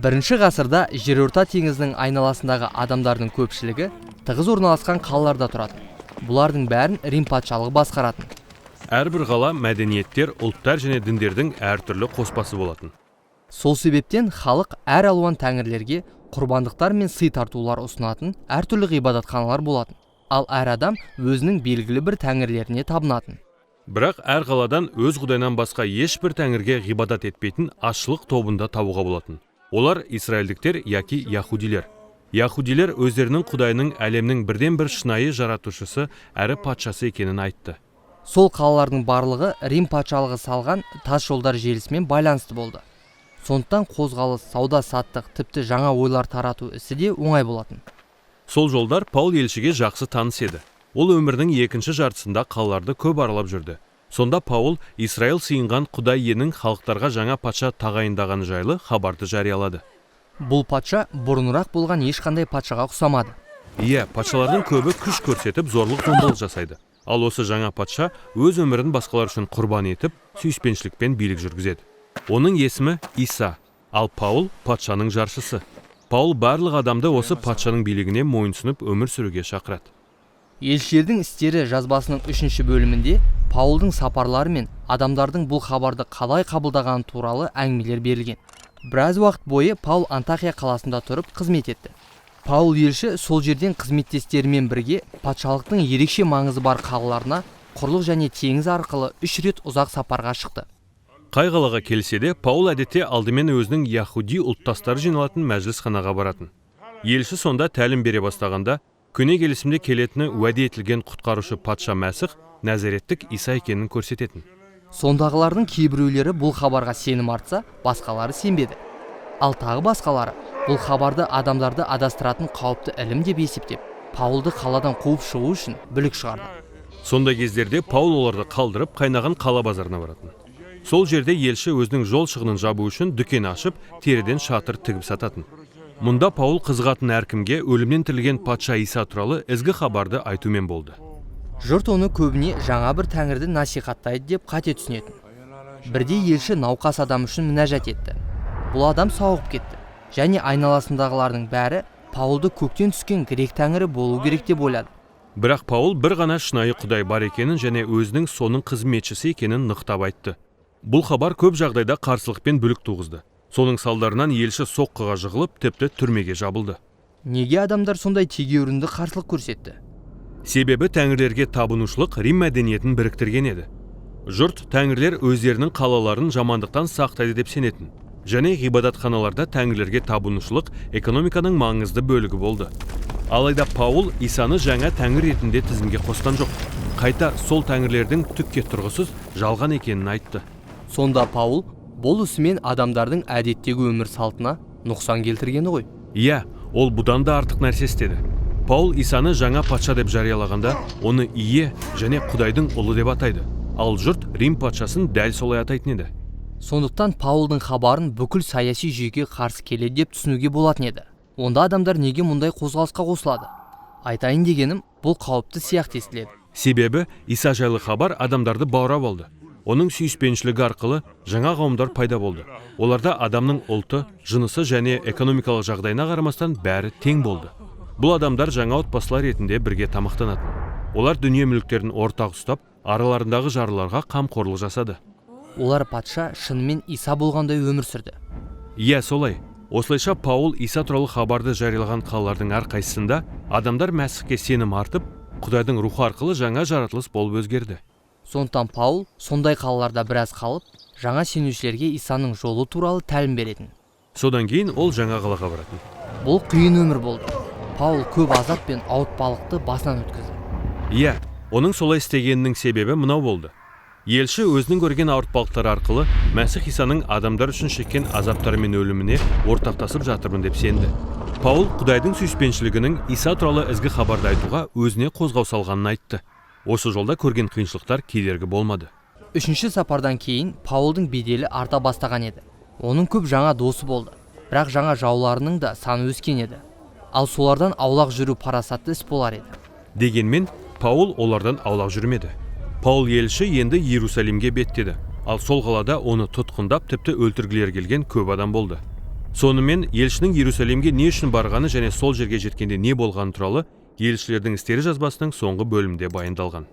Бірінші ғасырда жерорта теңізінің айналасындағы адамдардың көпшілігі тығыз орналасқан қалаларда тұратын. Бұлардың бәрін Рим патшалығы басқаратын. Әрбір қала мәдениеттер, ұлттар және діндердің әртүрлі қоспасы болатын. Сол себептен халық әр алуан тәңірлерге құрбандықтар мен сый тартулар ұсынатын әртүрлі ғибадатханалар болатын. Ал әр адам өзінің белгілі бір тәңірлеріне табынатын. Бірақ әр қаладан өз құдайынан басқа ешбір тәңірге ғибадат етпейтін азшылық тобында табуға болатын. Олар израильдіктер яки яхудилер. Яхудилер өздерінің құдайының әлемнің бірден бір шынайы жаратушысы әрі патшасы екенін айтты. Сол қалалардың барлығы Рим патшалығы салған тас жолдар желісімен байланысты болды. Сондықтан қозғалыс, сауда саттық, тіпті жаңа ойлар тарату ісі де оңай болатын. Сол жолдар Паул елшіге жақсы таныс еді. Ол өмірдің екінші жартысында қалаларды көп аралап жүрді. Сонда Паул Израиль сыйынған Құдай иенің халықтарға жаңа патша тағайындағаны жайлы хабарды жариялады. Бұл патша бұрынырақ болған ешқандай патшаға ұқсамады. Иә, патшалардың көбі күш көрсетіп, зорлық зомбылық жасайды. Ал осы жаңа патша өз өмірін басқалар үшін құрбан етіп, сүйіспеншілікпен билік жүргізеді. Оның есімі Иса, ал Паул патшаның жаршысы. Паул барлық адамды осы патшаның билігіне мойынсұнып өмір сүруге шақырады. Елшілердің істері жазбасының 3-ші бөлімінде Паулдың сапарлары мен адамдардың бұл хабарды қалай қабылдағаны туралы әңгімелер берілген. Біраз уақыт бойы Паул Антахия қаласында тұрып қызмет етті. Паул елші сол жерден қызметтестерімен бірге патшалықтың ерекше маңызы бар қалаларына құрлық және теңіз арқылы 3 рет ұзақ сапарға шықты. Қай қалаға келсе де, Паул әдетте алдымен өзінің яхуди ұлттастары жиналатын мәжілісханаға баратын. Елші сонда тәлім бере бастағанда, көне келісімде келетіні уәде етілген құтқарушы патша Мәсіх Нәзареттік Иса екенін көрсететін. Сондағылардың кейбіреулері бұл хабарға сенім артса, басқалары сенбеді. Ал тағы басқалары бұл хабарды адамдарды адастыратын қауіпті ілім деп есептеп, Паулды қаладан қуып шығу үшін бүлік шығарды. Сондай кездерде Паул оларды қалдырып, қайнаған қала базарына баратын. Сол жерде елші өзінің жол шығынын жабу үшін дүкен ашып, теріден шатыр тігіп сататын. Мұнда Паул қызығатын әркімге өлімнен тірілген патша Иса туралы ізгі хабарды айтумен болды. Жұрт оны көбіне жаңа бір тәңірді насихаттайды деп қате түсінетін. Бірде елші науқас адам үшін мінәжат етті. Бұл адам сауығып кетті. Және айналасындағылардың бәрі Паулды көктен түскен грек тәңірі болу керек деп ойлады. Бірақ Паул бір ғана шынайы құдай бар екенін және өзінің соның қызметшісі екенін нықтап айтты. Бұл хабар көп жағдайда қарсылық пен бүлік туғызды. Соның салдарынан елші соққыға жығылып, тіпті түрмеге жабылды. Неге адамдар сондай тегеурінді қарсылық көрсетті? Себебі тәңірлерге табынушылық Рим мәдениетін біріктірген еді. Жұрт тәңірлер өздерінің қалаларын жамандықтан сақтайды деп сенетін. Және ғибадатханаларда тәңірлерге табынушылық экономиканың маңызды бөлігі болды. Алайда Паул Исаны жаңа тәңір ретінде тізімге қосқан жоқ. Қайта сол тәңірлердің түкке тұрғысыз жалған екенін айтты. Сонда Паул бұл ісімен адамдардың әдеттегі өмір салтына нұқсан келтіргені ғой. Иә, ол бұдан да артық нәрсе істеді. Паул Исаны жаңа патша деп жариялағанда, оны ие және Құдайдың ұлы деп атайды. Ал жұрт Рим патшасын дәл солай атайтын еді. Сондықтан Паулдың хабарын бүкіл саяси жүйеге қарсы келеді деп түсінуге болатын еді. Онда адамдар неге мұндай қозғалысқа қосылады? Айтайын дегенім, бұл қауіпті сияқты естіледі. Себебі Иса жайлы хабар адамдарды баурап алды. Оның сүйіспеншілігі арқылы жаңа қауымдар пайда болды. Оларда адамның ұлты, жынысы және экономикалық жағдайына қарамастан бәрі тең болды. Бұл адамдар жаңа отбасылар ретінде бірге тамақтанатын. Олар дүние мүліктерін ортақ ұстап, араларындағы жарларға қамқорлық жасады. Олар патша шынымен Иса болғандай өмір сүрді. Иә, солай. Осылайша Паул Иса туралы хабарды жариялаған қалалардың әрқайсысында адамдар Мәсіхке сенім артып, Құдайдың рухы арқылы жаңа жаратылыс болып өзгерді. Сондықтан Паул сондай қалаларда біраз қалып, жаңа сенушілерге Исаның жолы туралы тәлім беретін. Содан кейін ол жаңа қалаға баратын. Бұл қиын өмір болды. Паул көп азап пен ауыртпалықты басынан өткізді. Иә, оның солай істегенінің себебі мынау болды. Елші өзінің көрген ауыртпалықтары арқылы Мәсіх Исаның адамдар үшін шеккен азаптары мен өліміне ортақтасып жатырмын деп сенді. Паул Құдайдың сүйіспеншілігінің Иса туралы ізгі хабарды айтуға өзіне қозғау салғанын айтты. Осы жолда көрген қиыншылықтар кедергі болмады. 3-ші сапардан кейін Паулдың беделі арта бастаған еді. Оның көп жаңа досы болды. Бірақ жаңа жауларының да саны өскен еді. Ал солардан аулақ жүру парасатты іс болар еді. Дегенмен Паул олардан аулақ жүрмеді. Паул елші енді Иерусалимге беттеді. Ал сол қалада оны тұтқындап, тіпті өлтіргілер келген көп адам болды. Сонымен елшінің Иерусалимге не үшін барғаны және сол жерге жеткенде не болғаны туралы елшілердің істері жазбасының соңғы бөлімінде баяндалған.